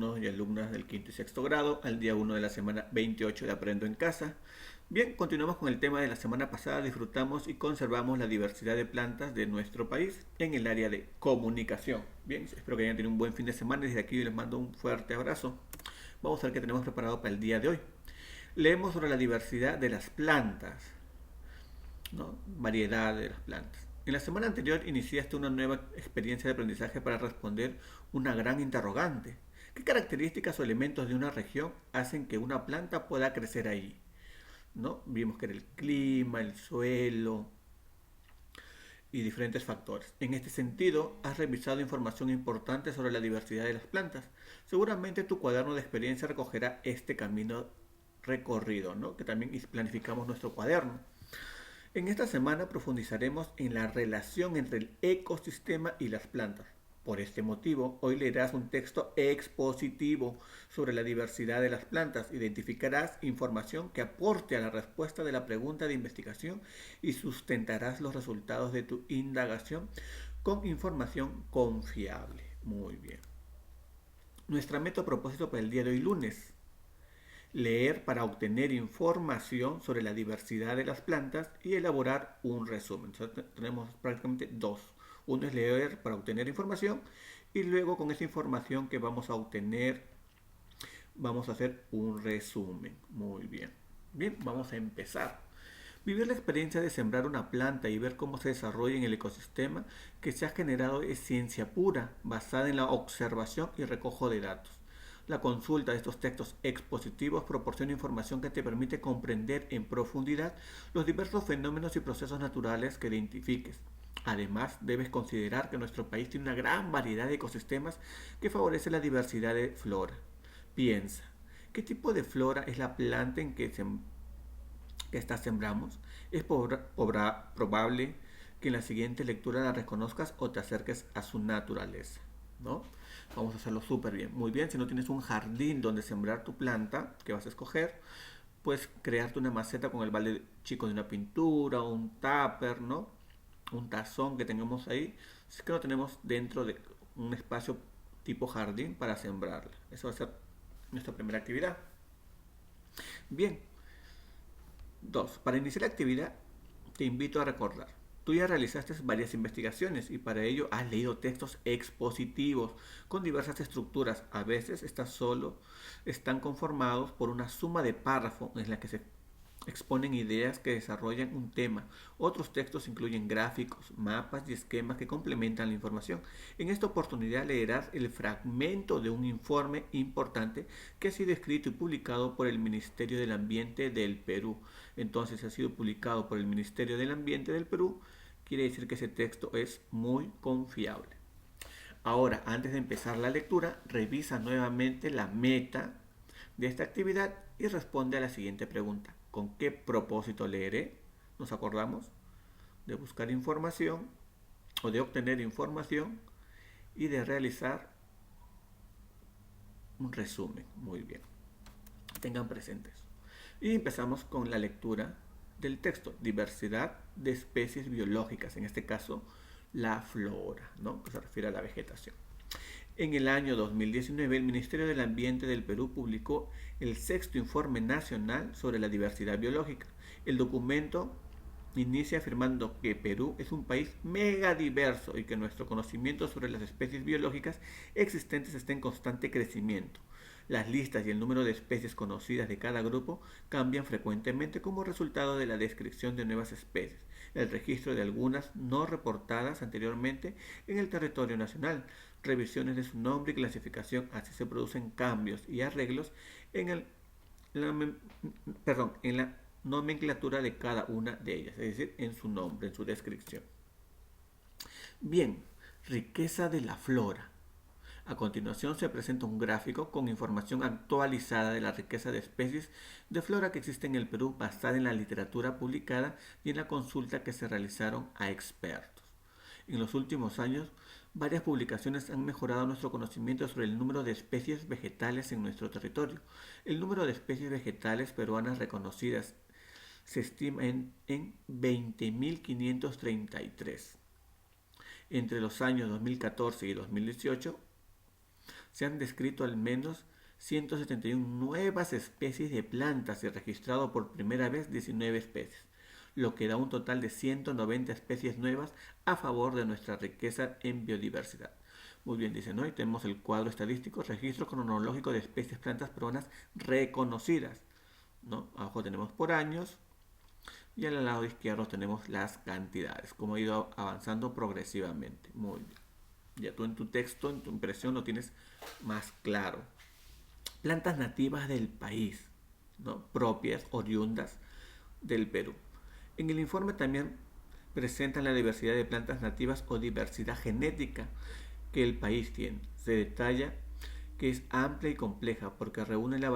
alumnos y alumnas del quinto y sexto grado al día 1 de la semana 28 de Aprendo en Casa. Bien, continuamos con el tema de la semana pasada. Disfrutamos y conservamos la diversidad de plantas de nuestro país en el área de comunicación. Bien, espero que hayan tenido un buen fin de semana y desde aquí les mando un fuerte abrazo. Vamos a ver qué tenemos preparado para el día de hoy. Leemos sobre la diversidad de las plantas, ¿no? Variedad de las plantas. En la semana anterior iniciaste una nueva experiencia de aprendizaje para responder una gran interrogante. ¿Qué características o elementos de una región hacen que una planta pueda crecer ahí? ¿No? Vimos que era el clima, el suelo y diferentes factores. En este sentido, has revisado información importante sobre la diversidad de las plantas. Seguramente tu cuaderno de experiencia recogerá este camino recorrido, ¿no? Que también planificamos nuestro cuaderno. En esta semana profundizaremos en la relación entre el ecosistema y las plantas. Por este motivo, hoy leerás un texto expositivo sobre la diversidad de las plantas. Identificarás información que aporte a la respuesta de la pregunta de investigación y sustentarás los resultados de tu indagación con información confiable. Muy bien. Nuestra meta propósito para el día de hoy lunes: leer para obtener información sobre la diversidad de las plantas y elaborar un resumen. Entonces, tenemos prácticamente dos. Uno es leer para obtener información y luego con esa información que vamos a obtener vamos a hacer un resumen. Muy bien. Bien, vamos a empezar. Vivir la experiencia de sembrar una planta y ver cómo se desarrolla en el ecosistema que se ha generado es ciencia pura, basada en la observación y recojo de datos. La consulta de estos textos expositivos proporciona información que te permite comprender en profundidad los diversos fenómenos y procesos naturales que identifiques. Además, debes considerar que nuestro país tiene una gran variedad de ecosistemas que favorece la diversidad de flora. Piensa, ¿qué tipo de flora es la planta en que esta sembramos? Es probable que en la siguiente lectura la reconozcas o te acerques a su naturaleza, ¿no? Vamos a hacerlo súper bien. Muy bien, si no tienes un jardín donde sembrar tu planta que vas a escoger, puedes crearte una maceta con el balde chico de una pintura, un tupper, ¿no? Un tazón que tengamos ahí. Si es que lo tenemos dentro de un espacio tipo jardín para sembrarla. Eso va a ser nuestra primera actividad. Bien, dos. Para iniciar la actividad, te invito a recordar. Tú ya realizaste varias investigaciones y para ello has leído textos expositivos con diversas estructuras. A veces están conformados por una suma de párrafos en la que se exponen ideas que desarrollan un tema. Otros textos incluyen gráficos, mapas y esquemas que complementan la información. En esta oportunidad leerás el fragmento de un informe importante que ha sido escrito y publicado por el Ministerio del Ambiente del Perú. Entonces, si ha sido publicado por el Ministerio del Ambiente del Perú, quiere decir que ese texto es muy confiable. Ahora, antes de empezar la lectura, revisa nuevamente la meta de esta actividad y responde a la siguiente pregunta: ¿con qué propósito leeré? Nos acordamos de buscar información o de obtener información y de realizar un resumen. Muy bien, tengan presentes. Y empezamos con la lectura del texto: diversidad de especies biológicas, en este caso la flora, ¿no? Que se refiere a la vegetación. En el año 2019, el Ministerio del Ambiente del Perú publicó el sexto Informe Nacional sobre la Diversidad Biológica. El documento inicia afirmando que Perú es un país megadiverso y que nuestro conocimiento sobre las especies biológicas existentes está en constante crecimiento. Las listas y el número de especies conocidas de cada grupo cambian frecuentemente como resultado de la descripción de nuevas especies, el registro de algunas no reportadas anteriormente en el territorio nacional, revisiones de su nombre y clasificación. Así se producen cambios y arreglos en, la, en la nomenclatura de cada una de ellas, es decir, en su nombre, en su descripción. Bien, riqueza de la flora. A continuación se presenta un gráfico con información actualizada de la riqueza de especies de flora que existe en el Perú, basada en la literatura publicada y en la consulta que se realizaron a expertos. En los últimos años, varias publicaciones han mejorado nuestro conocimiento sobre el número de especies vegetales en nuestro territorio. El número de especies vegetales peruanas reconocidas se estima en 20.533. Entre los años 2014 y 2018 Se han descrito al menos 171 nuevas especies de plantas y registrado por primera vez 19 especies, lo que da un total de 190 especies nuevas a favor de nuestra riqueza en biodiversidad. Muy bien, dicen, ¿no? Y tenemos el cuadro estadístico, registro cronológico de especies plantas peruanas reconocidas, ¿no? Abajo tenemos por años y al lado izquierdo tenemos las cantidades, como ha ido avanzando progresivamente. Muy bien. Ya tú en tu texto, en tu impresión lo tienes más claro. Plantas nativas del país, ¿no? Propias, oriundas del Perú. En el informe también presentan la diversidad de plantas nativas o diversidad genética que el país tiene. Se detalla que es amplia y compleja porque reúne la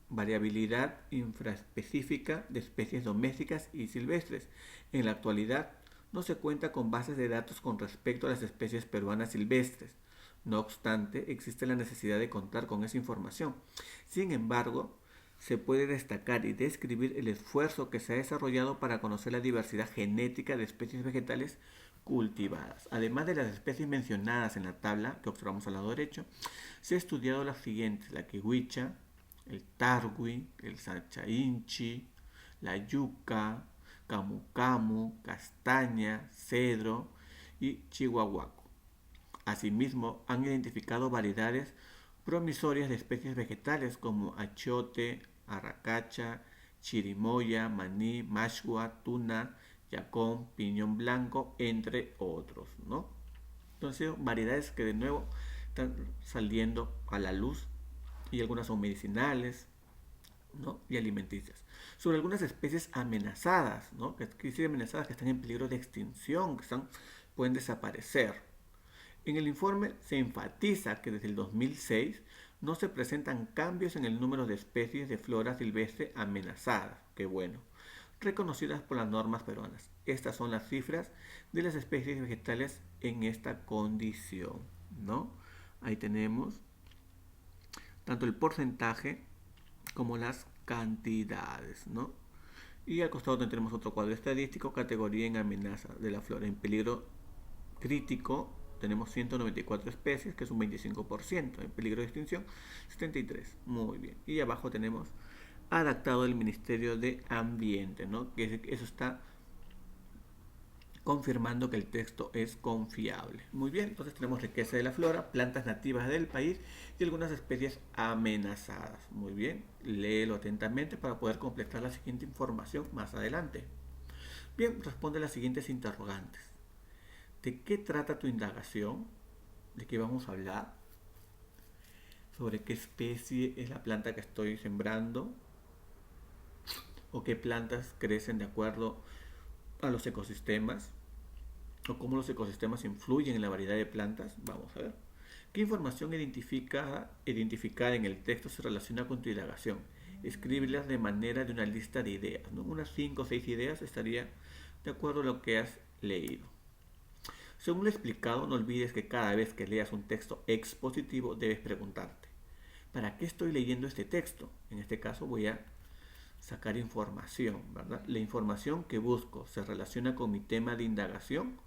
variabilidad infraespecífica de especies domésticas y silvestres. En la actualidad no se cuenta con bases de datos con respecto a las especies peruanas silvestres. No obstante, existe la necesidad de contar con esa información. Sin embargo, se puede destacar y describir el esfuerzo que se ha desarrollado para conocer la diversidad genética de especies vegetales cultivadas. Además de las especies mencionadas en la tabla que observamos al lado derecho, se ha estudiado las siguientes: la kiwicha, el tarwi, el sachainchi, la yuca, camu camu, castaña, cedro y chihuahuaco. Asimismo, han identificado variedades promisorias de especies vegetales como achiote, arracacha, chirimoya, maní, mashua, tuna, yacón, piñón blanco, entre otros, ¿no? Entonces, variedades que de nuevo están saliendo a la luz y algunas son medicinales, ¿no? Y alimenticias. Sobre algunas especies amenazadas, ¿no? Que quiere decir amenazadas que están en peligro de extinción, que pueden desaparecer. En el informe se enfatiza que desde el 2006 no se presentan cambios en el número de especies de flora silvestre amenazadas, qué bueno, reconocidas por las normas peruanas. Estas son las cifras de las especies vegetales en esta condición, ¿no? Ahí tenemos tanto el porcentaje como las cantidades, ¿no? Y al costado tenemos otro cuadro estadístico, categoría en amenaza de la flora. En peligro crítico tenemos 194 especies, que es un 25%. En peligro de extinción, 73. Muy bien. Y abajo tenemos adaptado el Ministerio de Ambiente, ¿no? Que eso está confirmando que el texto es confiable. Muy bien, entonces tenemos riqueza de la flora, plantas nativas del país y algunas especies amenazadas. Muy bien, léelo atentamente para poder completar la siguiente información más adelante. Bien, responde las siguientes interrogantes. ¿De qué trata tu indagación? ¿De qué vamos a hablar? ¿Sobre qué especie es la planta que estoy sembrando? ¿O qué plantas crecen de acuerdo a los ecosistemas? ¿O cómo los ecosistemas influyen en la variedad de plantas? Vamos a ver. ¿Qué información identificada en el texto se relaciona con tu indagación? Escríbelas de manera de una lista de ideas, ¿no? Unas 5 o 6 ideas estaría de acuerdo a lo que has leído. Según lo explicado, no olvides que cada vez que leas un texto expositivo debes preguntarte: ¿para qué estoy leyendo este texto? En este caso voy a sacar información, ¿verdad? La información que busco se relaciona con mi tema de indagación.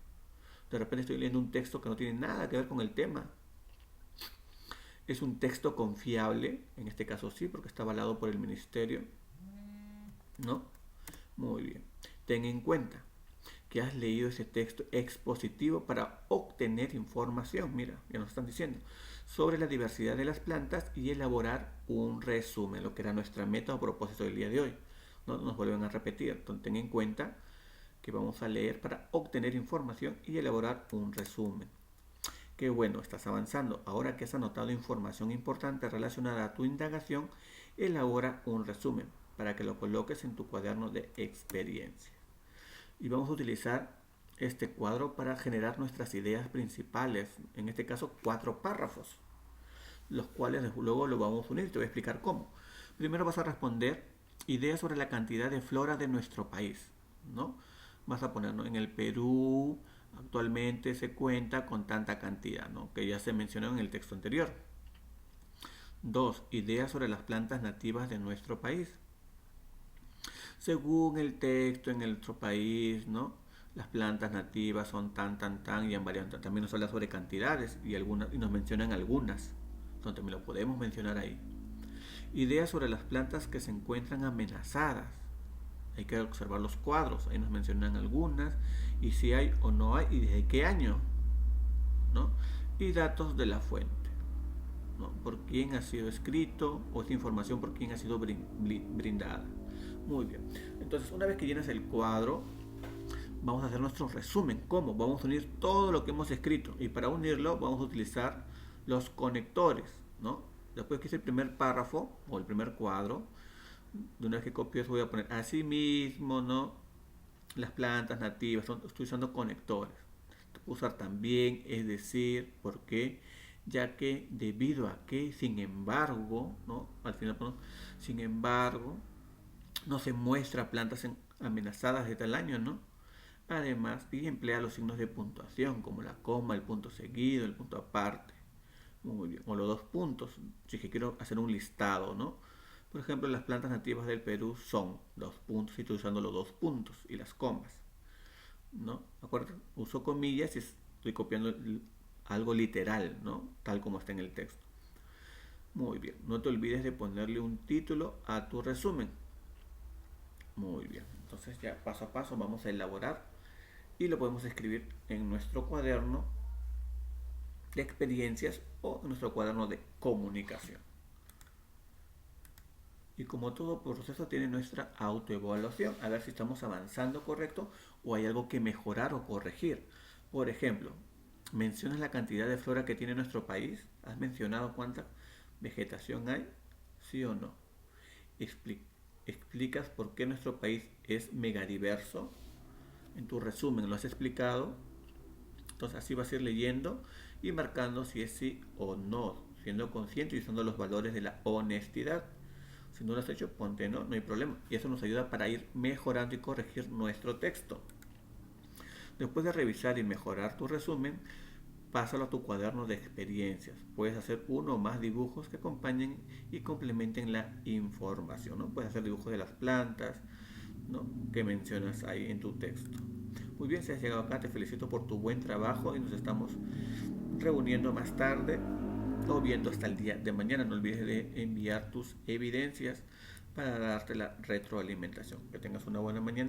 De repente estoy leyendo un texto que no tiene nada que ver con el tema. ¿Es un texto confiable? En este caso sí, porque está avalado por el ministerio, ¿no? Muy bien. Ten en cuenta que has leído ese texto expositivo para obtener información, mira, ya nos están diciendo, sobre la diversidad de las plantas y elaborar un resumen, lo que era nuestra meta o propósito del día de hoy. No nos vuelven a repetir. Entonces ten en cuenta que vamos a leer para obtener información y elaborar un resumen. Qué bueno, estás avanzando. Ahora que has anotado información importante relacionada a tu indagación, elabora un resumen para que lo coloques en tu cuaderno de experiencia. Y vamos a utilizar este cuadro para generar nuestras ideas principales, en este caso 4 párrafos, los cuales luego lo vamos a unir. Te voy a explicar cómo. Primero vas a responder ideas sobre la cantidad de flora de nuestro país, ¿no? Vas a ponerlo en el Perú. Actualmente se cuenta con tanta cantidad, ¿no? Que ya se mencionó en el texto anterior. 2. Ideas sobre las plantas nativas de nuestro país. Según el texto en nuestro país, ¿no? las plantas nativas son tan y han variado. También nos habla sobre cantidades y nos mencionan algunas. Entonces también lo podemos mencionar ahí. Ideas sobre las plantas que se encuentran amenazadas. Hay que observar los cuadros, ahí nos mencionan algunas, y si hay o no hay, y desde qué año, ¿no? Y datos de la fuente, ¿no? Por quién ha sido escrito, o esta información por quién ha sido brindada. Muy bien, entonces una vez que llenas el cuadro, vamos a hacer nuestro resumen. ¿Cómo? Vamos a unir todo lo que hemos escrito, y para unirlo vamos a utilizar los conectores, ¿no? Después que hice el primer párrafo, o el primer cuadro, de una vez que copio eso voy a poner así mismo, ¿no? Las plantas nativas, estoy usando conectores. Puedo usar también, es decir, ¿por qué? Ya que debido a que, sin embargo, ¿no? Al final, ¿no? Sin embargo, no se muestra plantas amenazadas de tal año, ¿no? Además, y emplea los signos de puntuación, como la coma, el punto seguido, el punto aparte. Muy bien. O los dos puntos, si es que quiero hacer un listado, ¿no? Por ejemplo, las plantas nativas del Perú son dos puntos y estoy usando los dos puntos y las comas, ¿no? Acuérdate, uso comillas y estoy copiando algo literal, ¿no? Tal como está en el texto. Muy bien, no te olvides de ponerle un título a tu resumen. Muy bien, entonces ya paso a paso vamos a elaborar y lo podemos escribir en nuestro cuaderno de experiencias o en nuestro cuaderno de comunicación. Y como todo proceso tiene nuestra autoevaluación, a ver si estamos avanzando correcto o hay algo que mejorar o corregir. Por ejemplo, ¿mencionas la cantidad de flora que tiene nuestro país? ¿Has mencionado cuánta vegetación hay? ¿Sí o no? ¿Explicas por qué nuestro país es megadiverso? En tu resumen lo has explicado. Entonces así vas a ir leyendo y marcando si es sí o no, siendo consciente y usando los valores de la honestidad. Si no lo has hecho, ponte no, no hay problema. Y eso nos ayuda para ir mejorando y corregir nuestro texto. Después de revisar y mejorar tu resumen, pásalo a tu cuaderno de experiencias. Puedes hacer uno o más dibujos que acompañen y complementen la información, ¿no? Puedes hacer dibujos de las plantas, ¿no? Que mencionas ahí en tu texto. Muy bien, si has llegado acá, te felicito por tu buen trabajo y nos estamos reuniendo más tarde o viendo hasta el día de mañana. No olvides de enviar tus evidencias para darte la retroalimentación. Que tengas una buena mañana.